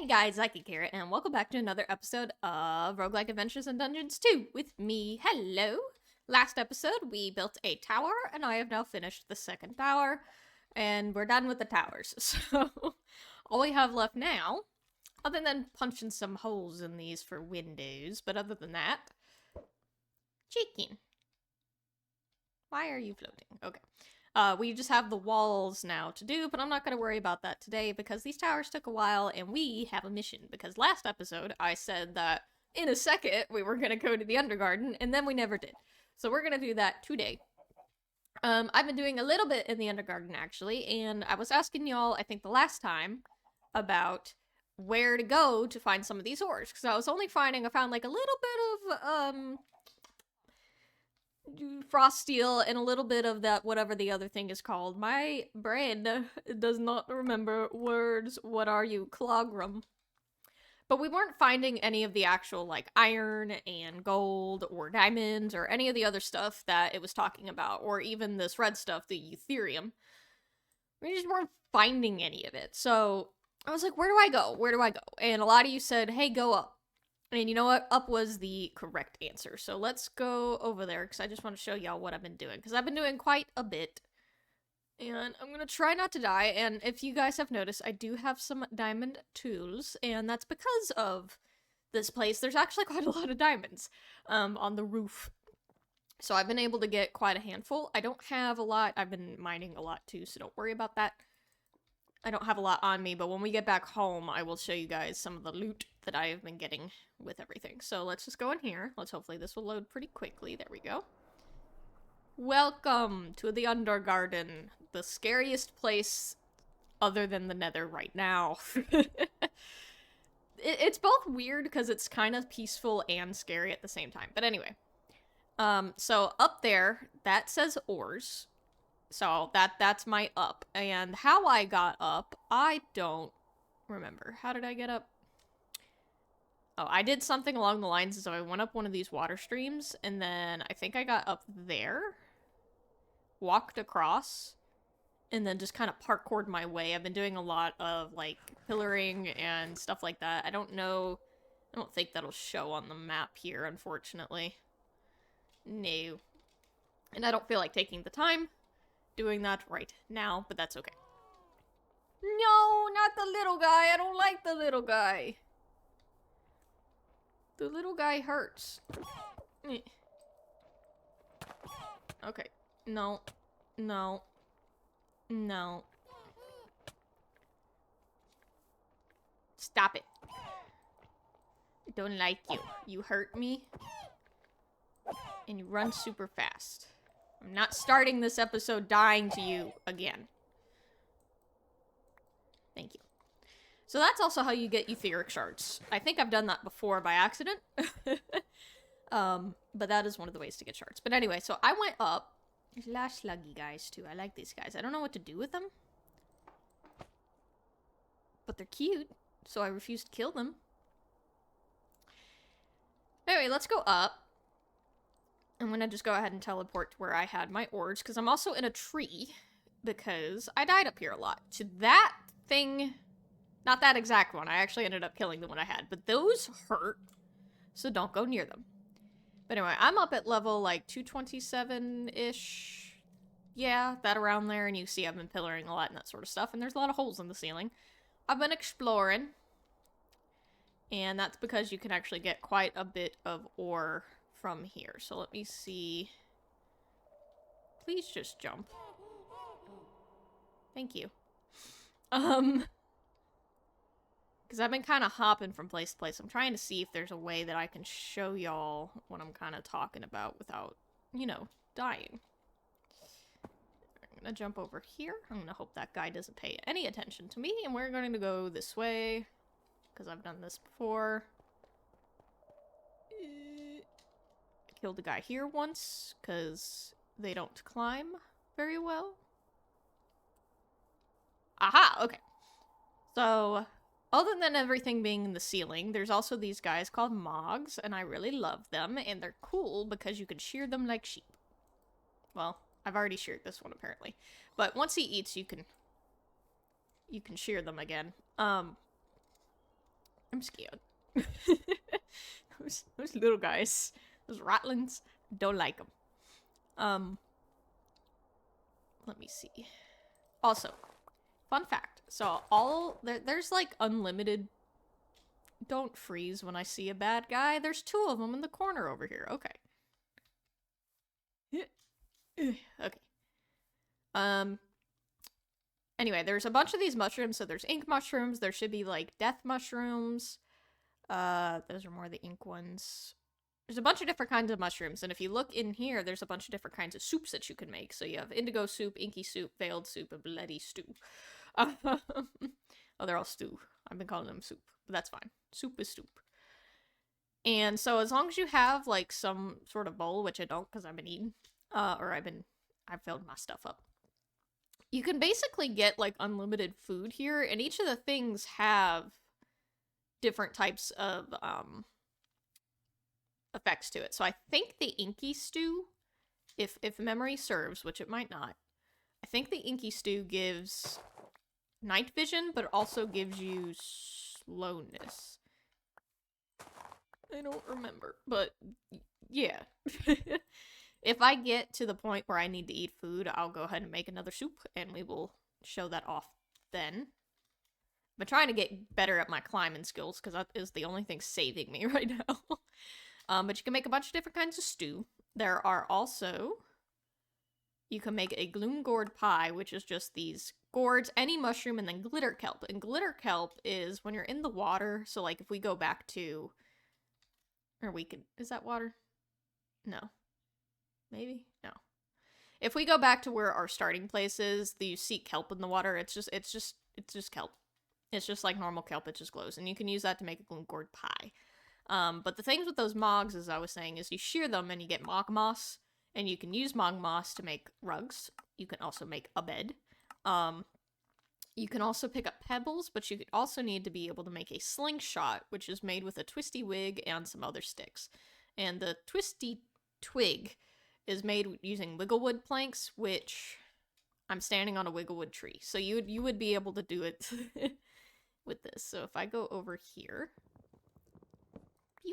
Hey guys, Psychic here, and welcome back to another episode of Roguelike Adventures in Dungeons 2 with me. Hello! Last episode, we built a tower, and I have now finished the second tower, and we're done with the towers. So, all we have left now, other than punching some holes in these for windows, but other than that, chicken. Why are you floating? Okay. We just have the walls now to do, but I'm not going to worry about that today because these towers took a while and we have a mission. Because last episode, I said that in a second we were going to go to the Undergarden, and then we never did. So we're going to do that today. I've been doing a little bit in the Undergarden, actually, and I was asking y'all, I think the last time, about where to go to find some of these ores. Because I was only finding, I found like a little bit of, frost steel and a little bit of that whatever the other thing is called. My brain does not remember words. What are you? Clogram. But we weren't finding any of the actual like iron and gold or diamonds or any of the other stuff that it was talking about, or even this red stuff, the Eutherium. We just weren't finding any of it. So I was like, where do I go? Where do I go? And a lot of you said, hey, go up. And you know what? Up was the correct answer. So let's go over there, because I just want to show y'all what I've been doing. Because I've been doing quite a bit. And I'm going to try not to die. And if you guys have noticed, I do have some diamond tools. And that's because of this place. There's actually quite a lot of diamonds on the roof. So I've been able to get quite a handful. I don't have a lot. I've been mining a lot too, so don't worry about that. I don't have a lot on me, but when we get back home, I will show you guys some of the loot that I have been getting with everything. So let's just go in here. Hopefully this will load pretty quickly. There we go. Welcome to the Undergarden, the scariest place other than the Nether right now. It's both weird because it's kind of peaceful and scary at the same time. But anyway, so up there, that says ores. So that's my up. And how I got up, I don't remember. How did I get up? Oh, I did something along the lines, so I went up one of these water streams, and then I think I got up there, walked across, and then just kind of parkoured my way. I've been doing a lot of, like, pillaring and stuff like that. I don't know. I don't think that'll show on the map here, unfortunately. No. And I don't feel like taking the time doing that right now, but that's okay. No, not the little guy. I don't like the little guy. The little guy hurts. Okay. No. No. No. Stop it. I don't like you. You hurt me. And you run super fast. I'm not starting this episode dying to you again. Thank you. So that's also how you get etheric shards. I think I've done that before by accident. But that is one of the ways to get shards. But anyway, so I went up. There's a lot of sluggy guys too. I like these guys. I don't know what to do with them. But they're cute, so I refuse to kill them. Anyway, let's go up. I'm gonna just go ahead and teleport to where I had my ores, because I'm also in a tree, because I died up here a lot. To that thing, not that exact one, I actually ended up killing the one I had, but those hurt, so don't go near them. But anyway, I'm up at level, like, 227-ish. Yeah, that around there, and you see I've been pillaring a lot and that sort of stuff, and there's a lot of holes in the ceiling. I've been exploring, and that's because you can actually get quite a bit of ore from here. So let me see. Please just jump. Thank you. Because I've been kind of hopping from place to place. I'm trying to see if there's a way that I can show y'all what I'm kind of talking about without, you know, dying. I'm gonna jump over here. I'm gonna hope that guy doesn't pay any attention to me, and we're going to go this way, because I've done this before. Killed a guy here once, because they don't climb very well. Aha! Okay. So, other than everything being in the ceiling, there's also these guys called Mogs, and I really love them, and they're cool because you can shear them like sheep. Well, I've already sheared this one, apparently. But once he eats, you can shear them again. I'm scared. those little guys, those ratlins, don't like them. Let me see. Also, fun fact. So there's like unlimited. Don't freeze when I see a bad guy. There's 2 of them in the corner over here. Okay. Okay. Anyway, there's a bunch of these mushrooms. So there's ink mushrooms. There should be like death mushrooms. Those are more the ink ones. There's a bunch of different kinds of mushrooms, and if you look in here, there's a bunch of different kinds of soups that you can make. So you have indigo soup, inky soup, veiled soup, and bloody stew. Oh, they're all stew. I've been calling them soup, but that's fine. Soup is soup. And so as long as you have like some sort of bowl, which I don't because I've been eating, I've filled my stuff up. You can basically get like unlimited food here, and each of the things have different types of effects to it. So I think the inky stew, if memory serves, which it might not, I think the inky stew gives night vision, but it also gives you slowness. I don't remember, but yeah. If I get to the point where I need to eat food, I'll go ahead and make another soup, and we will show that off then. I'm trying to get better at my climbing skills, because that is the only thing saving me right now. But you can make a bunch of different kinds of stew. There are also... You can make a gloom gourd pie, which is just these gourds, any mushroom, and then glitter kelp. And glitter kelp is when you're in the water, so like if we go back to... Or we could... Is that water? No. Maybe? No. If we go back to where our starting place is, you see kelp in the water, it's just kelp. It's just like normal kelp, it just glows. And you can use that to make a gloom gourd pie. But the things with those mogs, as I was saying, is you shear them and you get mog moss. And you can use mog moss to make rugs. You can also make a bed. You can also pick up pebbles, but you also need to be able to make a slingshot, which is made with a twisty twig and some other sticks. And the twisty twig is made using wigglewood planks, which I'm standing on a wigglewood tree. So you would be able to do it with this. So if I go over here, I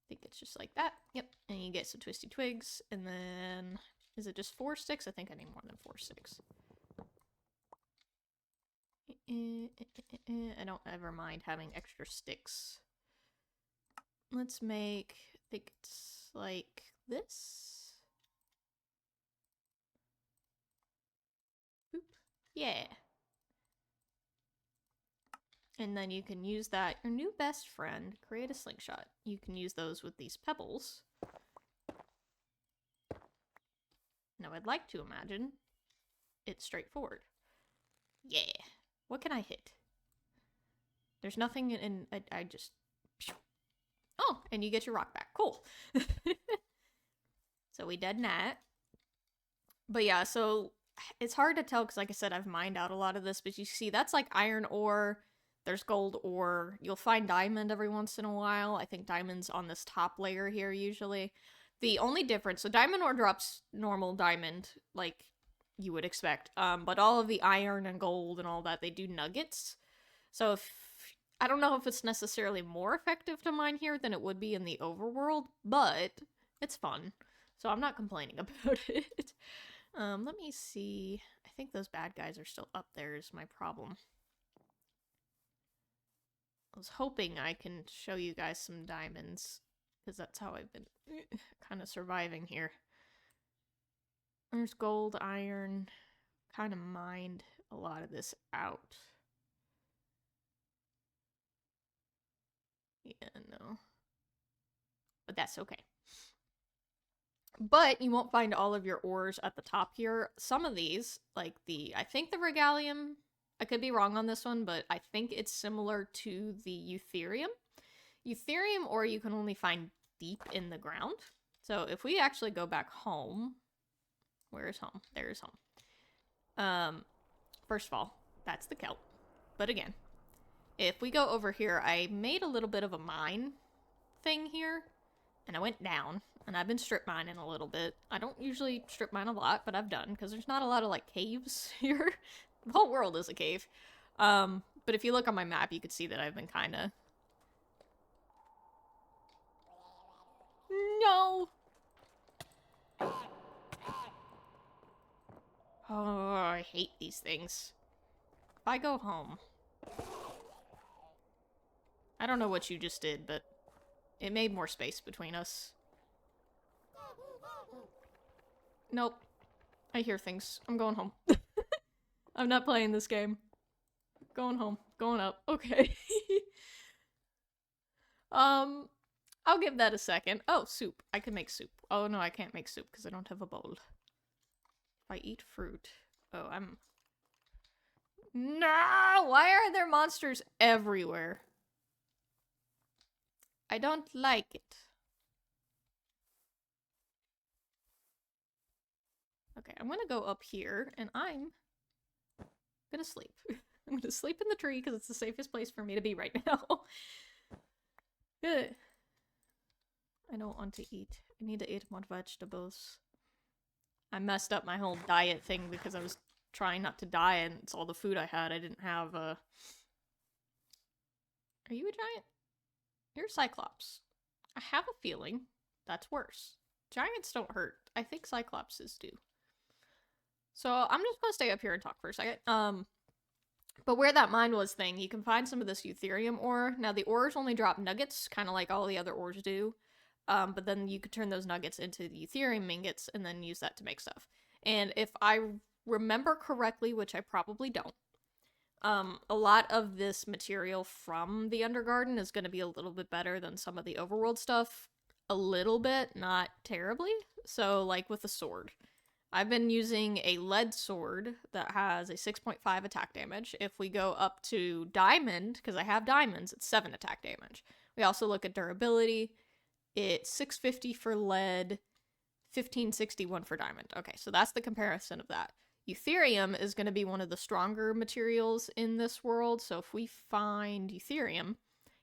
think it's just like that. Yep. And you get some twisty twigs. And then, is it just 4 sticks? I think I need more than 4 sticks. I don't ever mind having extra sticks. Let's make, I think it's like this. Boop. Yeah. And then you can use that, your new best friend, create a slingshot. You can use those with these pebbles. Now I'd like to imagine it's straightforward. Yeah. What can I hit? There's nothing in I just... Oh, and you get your rock back. Cool. So we did that. But yeah, so it's hard to tell because like I said, I've mined out a lot of this, but you see that's like iron ore. There's gold ore. You'll find diamond every once in a while. I think diamond's on this top layer here usually. The only difference, so diamond ore drops normal diamond, like you would expect. But all of the iron and gold and all that, they do nuggets. So if I don't know if it's necessarily more effective to mine here than it would be in the overworld, but it's fun. So I'm not complaining about it. Let me see. I think those bad guys are still up there is my problem. I was hoping I can show you guys some diamonds, because that's how I've been kind of surviving here. There's gold, iron, kind of mined a lot of this out. Yeah, no. But that's okay. But you won't find all of your ores at the top here. Some of these, like I think the regalium, I could be wrong on this one, but I think it's similar to the eutherium. Eutherium ore you can only find deep in the ground. So if we actually go back home, where is home? There's home. First of all, that's the kelp. But again, if we go over here, I made a little bit of a mine thing here, and I went down, and I've been strip mining a little bit. I don't usually strip mine a lot, but I've done, because there's not a lot of, like, caves here. The whole world is a cave. But if you look on my map, you could see that I've been kinda... No! Oh, I hate these things. If I go home... I don't know what you just did, but it made more space between us. Nope. I hear things. I'm going home. I'm not playing this game. Going home. Going up. Okay. I'll give that a second. Oh, soup. I can make soup. Oh no, I can't make soup because I don't have a bowl. If I eat fruit... Oh, I'm... No! Why are there monsters everywhere? I don't like it. Okay, I'm gonna go up here, and I'm gonna sleep. I'm gonna sleep in the tree because it's the safest place for me to be right now. Good. I don't want to eat. I need to eat more vegetables. I messed up my whole diet thing because I was trying not to die, and it's all the food I had. I didn't have a... Are you a giant? You're a Cyclops. I have a feeling that's worse. Giants don't hurt. I think Cyclopses do. So I'm just gonna stay up here and talk for a second. But where that mine was thing, you can find some of this Eutherium ore. Now the ores only drop nuggets, kind of like all the other ores do. But then you could turn those nuggets into the Eutherium ingots and then use that to make stuff. And if I remember correctly, which I probably don't, a lot of this material from the Undergarden is going to be a little bit better than some of the overworld stuff. A little bit, not terribly. So, like with the sword. I've been using a lead sword that has a 6.5 attack damage. If we go up to diamond, because I have diamonds, it's 7 attack damage. We also look at durability. It's 650 for lead, 1561 for diamond. Okay, so that's the comparison of that. Eutherium is going to be one of the stronger materials in this world, so if we find Eutherium,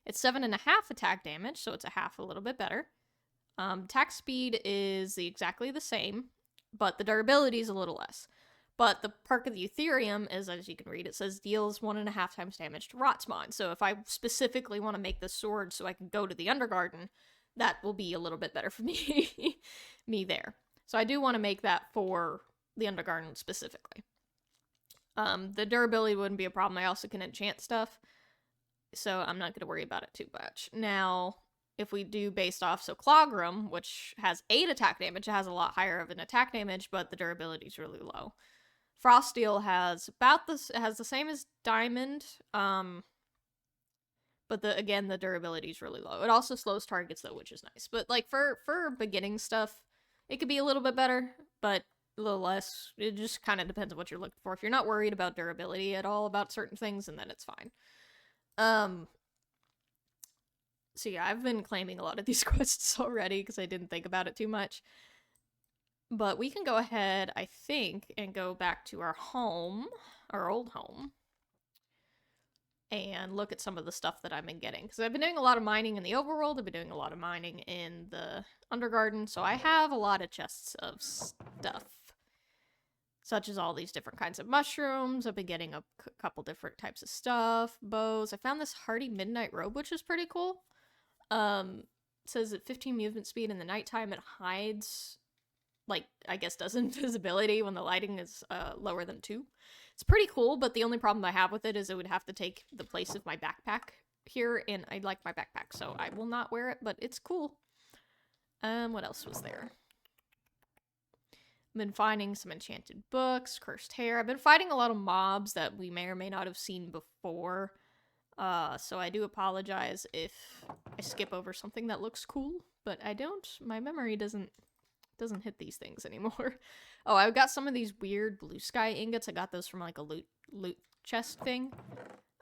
it's 7.5 attack damage, so it's a little bit better. Attack speed is exactly the same, but the durability is a little less. But the perk of the Eutherium is, as you can read, it says deals 1.5 times damage to rot spawn. So if I specifically want to make this sword so I can go to the Undergarden, that will be a little bit better for me, there. So I do want to make that for the Undergarden specifically. The durability wouldn't be a problem. I also can enchant stuff, so I'm not going to worry about it too much. Now, if we do based off, so Clogram, which has 8 attack damage, it has a lot higher of an attack damage, but the durability is really low. Froststeel has about this, has the same as Diamond, but again, the durability is really low. It also slows targets though, which is nice. But like for beginning stuff, it could be a little bit better, but a little less. It just kind of depends on what you're looking for. If you're not worried about durability at all about certain things, and then it's fine. So yeah, I've been claiming a lot of these quests already because I didn't think about it too much. But we can go ahead, I think, and go back to our home, our old home, and look at some of the stuff that I've been getting. Because I've been doing a lot of mining in the overworld, I've been doing a lot of mining in the Undergarden, so I have a lot of chests of stuff. Such as all these different kinds of mushrooms. I've been getting a couple different types of stuff, bows. I found this hardy midnight robe, which is pretty cool. It says at 15 movement speed in the nighttime, it hides, like, I guess does invisibility when the lighting is lower than 2. It's pretty cool, but the only problem I have with it is it would have to take the place of my backpack here, and I like my backpack, so I will not wear it, but it's cool. What else was there? I've been finding some enchanted books, cursed hair. I've been fighting a lot of mobs that we may or may not have seen before. So I do apologize if I skip over something that looks cool, but I don't. My memory doesn't hit these things anymore. Oh, I've got some of these weird blue sky ingots. I got those from like a loot chest thing.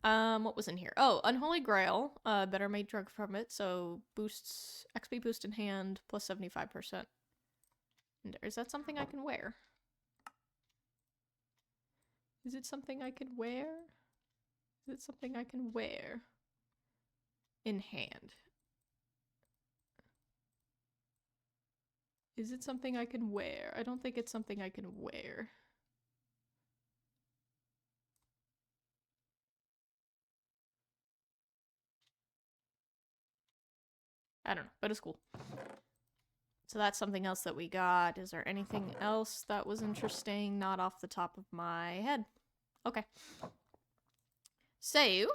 What was in here? Oh, Unholy Grail. Better made drug from it, so boosts XP boost in hand plus 75%. And is that something I can wear? Is it something I can wear? Is it something I can wear? In hand. Is it something I can wear? I don't think it's something I can wear. I don't know, but it's cool. So that's something else that we got. Is there anything else that was interesting? Not off the top of my head. Okay. So, if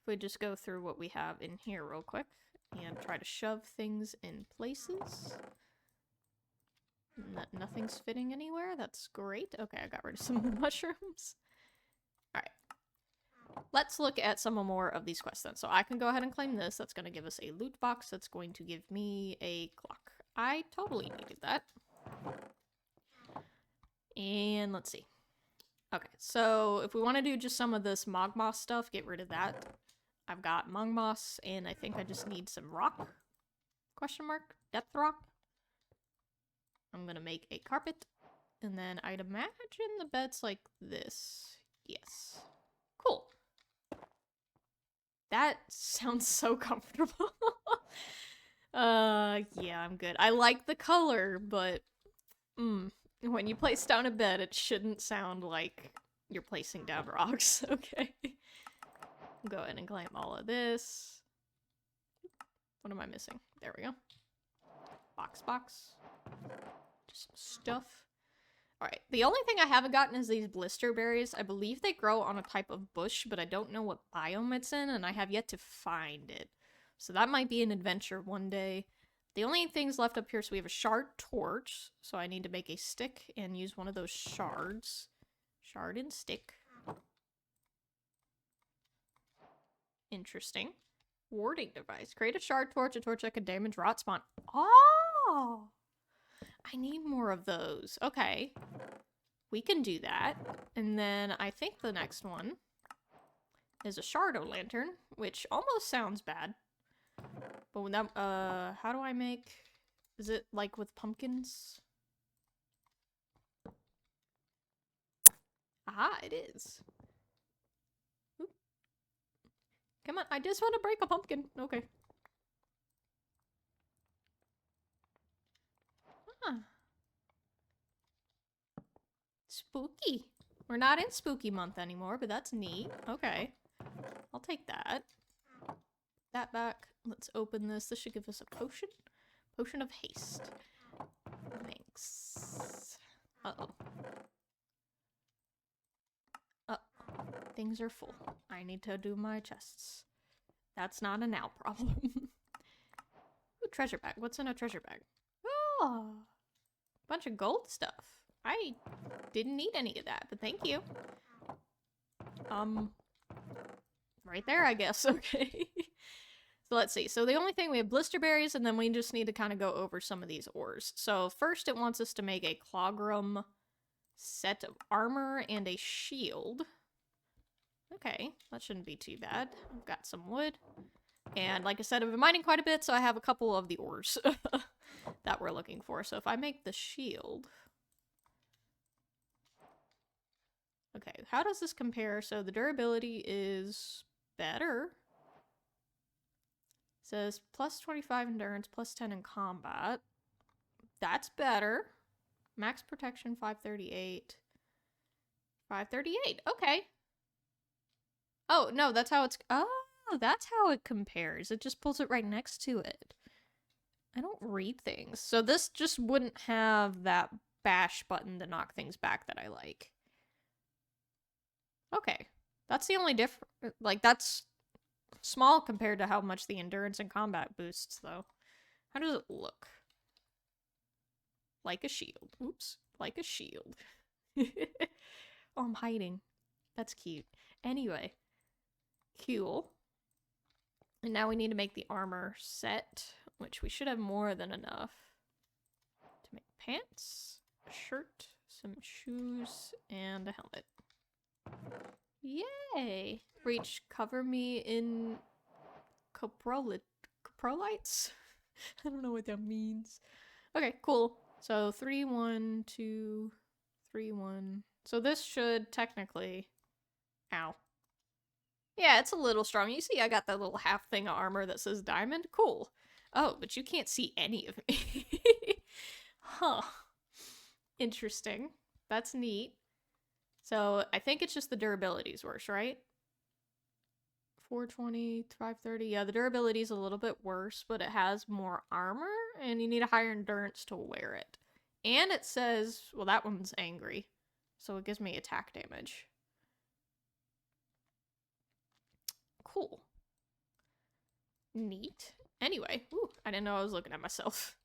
we just go through what we have in here real quick and try to shove things in places. Nothing's fitting anywhere. That's great. Okay, I got rid of some mushrooms. Alright. Let's look at some more of these quests then. So I can go ahead and claim this. That's going to give us a loot box. That's going to give me a clock. I totally needed that. And let's see. Okay, so if we want to do just some of this Mogmoss stuff, get rid of that. I've got Mogmoss, and I think I just need some rock. Question mark? Depth rock? I'm gonna make a carpet, and then I'd imagine the bed's like this. Yes. Cool. That sounds so comfortable. Yeah, I'm good. I like the color, but when you place down a bed, it shouldn't sound like you're placing down rocks. Okay. Go ahead and claim all of this. What am I missing? There we go. Box. Just some stuff. Alright, the only thing I haven't gotten is these blister berries. I believe they grow on a type of bush, but I don't know what biome it's in, and I have yet to find it. So that might be an adventure one day. The only things left up here, so we have a shard torch, so I need to make a stick and use one of those shards. Shard and stick. Interesting. Warding device. Create a shard torch, a torch that can damage rot spawn. Oh! I need more of those. Okay. We can do that. And then I think the next one is a Shardo lantern, which almost sounds bad. But when that, how do I make... Is it like with pumpkins? Aha, it is. Oop. Come on, I just want to break a pumpkin. Okay. Huh. Spooky. We're not in spooky month anymore, but that's neat. Okay. I'll take that. That back. Let's open this. This should give us a potion. Potion of haste. Thanks. Uh-oh. Things are full. I need to do my chests. That's not a now problem. Ooh, treasure bag. What's in a treasure bag? Oh, bunch of gold stuff. I didn't need any of that, but thank you. Right there, I guess. Okay. So let's see. So the only thing, we have blister berries, and then we just need to kind of go over some of these ores. So first it wants us to make a clogram set of armor and a shield. Okay, that shouldn't be too bad. I've got some wood. And like I said, I've been mining quite a bit, so I have a couple of the ores that we're looking for. So if I make the shield... Okay, how does this compare? So the durability is better. It says plus 25 endurance, plus 10 in combat. That's better. Max protection 538. 538. Okay. Oh, no, that's how it's... Oh, that's how it compares. It just pulls it right next to it. I don't read things. So this just wouldn't have that bash button to knock things back that I like. Okay. That's the only difference. Like, that's small compared to how much the endurance and combat boosts, though. How does it look? Like a shield. Oops. Like a shield. Oh, I'm hiding. That's cute. Anyway. Cool. And now we need to make the armor set, which we should have more than enough to make pants, a shirt, some shoes, and a helmet. Yay! Reach cover me in coprolites? I don't know what that means. Okay, cool. So 3, 1, 2, 3, 1. So this should technically... Ow. Yeah, it's a little strong. You see I got that little half thing of armor that says diamond? Cool. Oh, but you can't see any of me. Huh. Interesting. That's neat. So I think it's just the durability's worse, right? 420, 530. Yeah, the durability is a little bit worse, but it has more armor, and you need a higher endurance to wear it. And it says, well, that one's angry, so it gives me attack damage. Cool. Neat. Anyway, ooh, I didn't know I was looking at myself.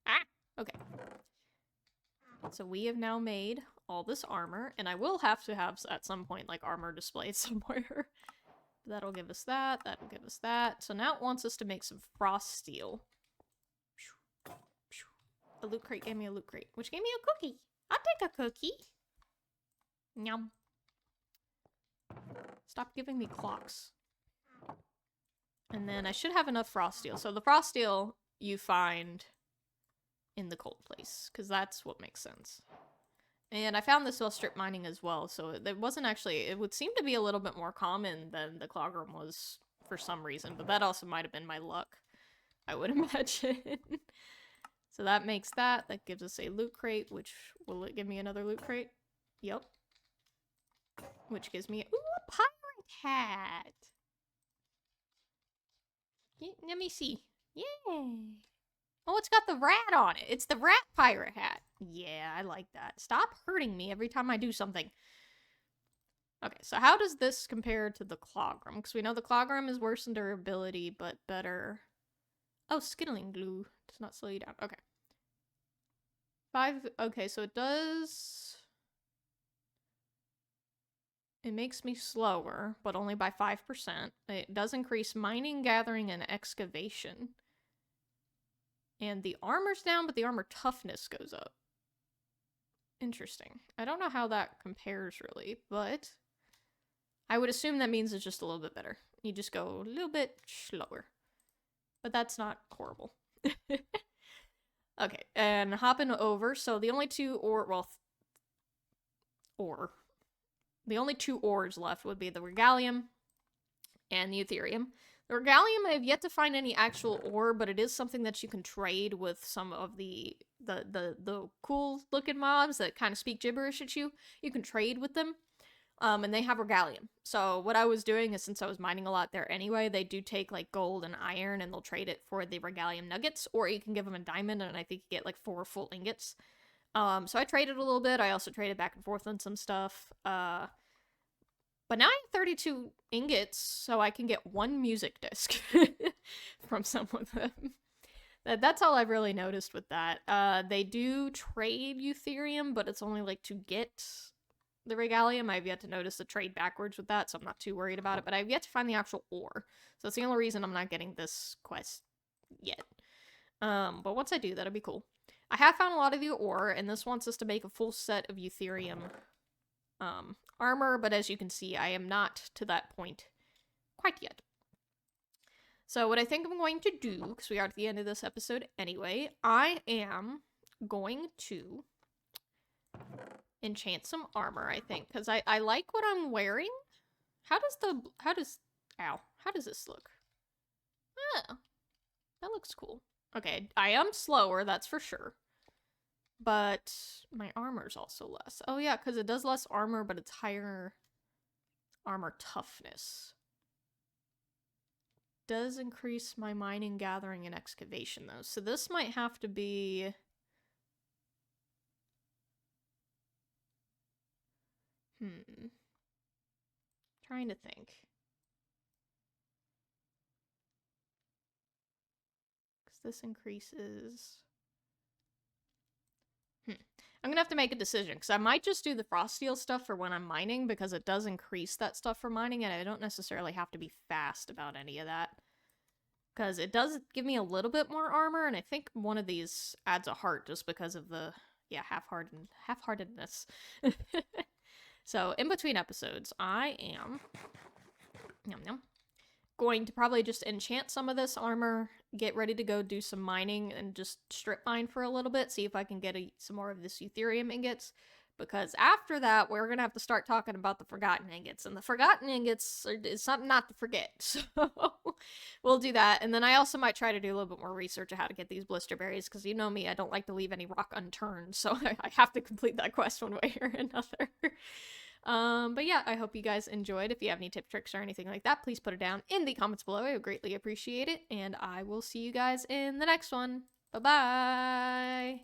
Ah, okay. So we have now made all this armor, and I will have to have, at some point, like, armor displayed somewhere. That'll give us that, that'll give us that. So now it wants us to make some frost steel. A loot crate gave me a loot crate, which gave me a cookie. I'll take a cookie. Yum. Stop giving me clocks. And then I should have enough frost steel. So the frost steel you find in the cold place, because that's what makes sense. And I found this while strip mining as well, so it wasn't actually, it would seem to be a little bit more common than the clogram was for some reason, but that also might have been my luck, I would imagine. So that makes that. That gives us a loot crate, which will it give me another loot crate? Yep. Which gives me, ooh, a pirate hat. Let me see. Yay. Oh, it's got the rat on it. It's the rat pirate hat. Yeah, I like that. Stop hurting me every time I do something. Okay, so how does this compare to the clogram? Because we know the clogram is worse in durability, but better. Oh, skittling glue does not slow you down. Okay. 5. Okay, so it does. It makes me slower, but only by 5%. It does increase mining, gathering, and excavation. And the armor's down, but the armor toughness goes up. Interesting. I don't know how that compares, really, but I would assume that means it's just a little bit better. You just go a little bit slower. But that's not horrible. Okay, and hopping over, so the only two the only two ores left would be the regalium and the Ethereum. The regalium, I have yet to find any actual ore, but it is something that you can trade with some of the cool looking mobs that kind of speak gibberish at you. You can trade with them, and they have regalium. So what I was doing is, since I was mining a lot there anyway, they do take like gold and iron, and they'll trade it for the regalium nuggets, or you can give them a diamond, and I think you get like 4 full ingots. So I traded a little bit. I also traded back and forth on some stuff. But now I have 32 ingots, so I can get 1 music disc from some of them. That's all I've really noticed with that. They do trade Ethereum, but it's only like to get the regalium. I've yet to notice the trade backwards with that, so I'm not too worried about it. But I've yet to find the actual ore. So that's the only reason I'm not getting this quest yet. But once I do, that'll be cool. I have found a lot of the ore, and this wants us to make a full set of Ethereum armor, but as you can see, I am not to that point quite yet. So what I think I'm going to do, because we are at the end of this episode anyway, I am going to enchant some armor, I think, because I like what I'm wearing. How does this look? Oh, that looks cool. Okay, I am slower, that's for sure. But my armor's also less. Oh yeah, because it does less armor, but it's higher armor toughness. Does increase my mining, gathering, and excavation, though. So this might have to be... Trying to think. Because this increases... I'm gonna have to make a decision, because I might just do the frost steel stuff for when I'm mining, because it does increase that stuff for mining, and I don't necessarily have to be fast about any of that. Because it does give me a little bit more armor, and I think one of these adds a heart just because of the, yeah, half-heartedness. So, in between episodes, I am going to probably just enchant some of this armor, get ready to go do some mining, and just strip mine for a little bit, see if I can get some more of this Ethereum ingots, because after that, we're gonna have to start talking about the Forgotten Ingots, and the Forgotten Ingots is something not to forget, so We'll do that. And then I also might try to do a little bit more research of how to get these blister berries, because you know me, I don't like to leave any rock unturned, so I have to complete that quest one way or another. But yeah, I hope you guys enjoyed. If you have any tip tricks or anything like that, please put it down in the comments below. I would greatly appreciate it. And I will see you guys in the next one. Bye-bye!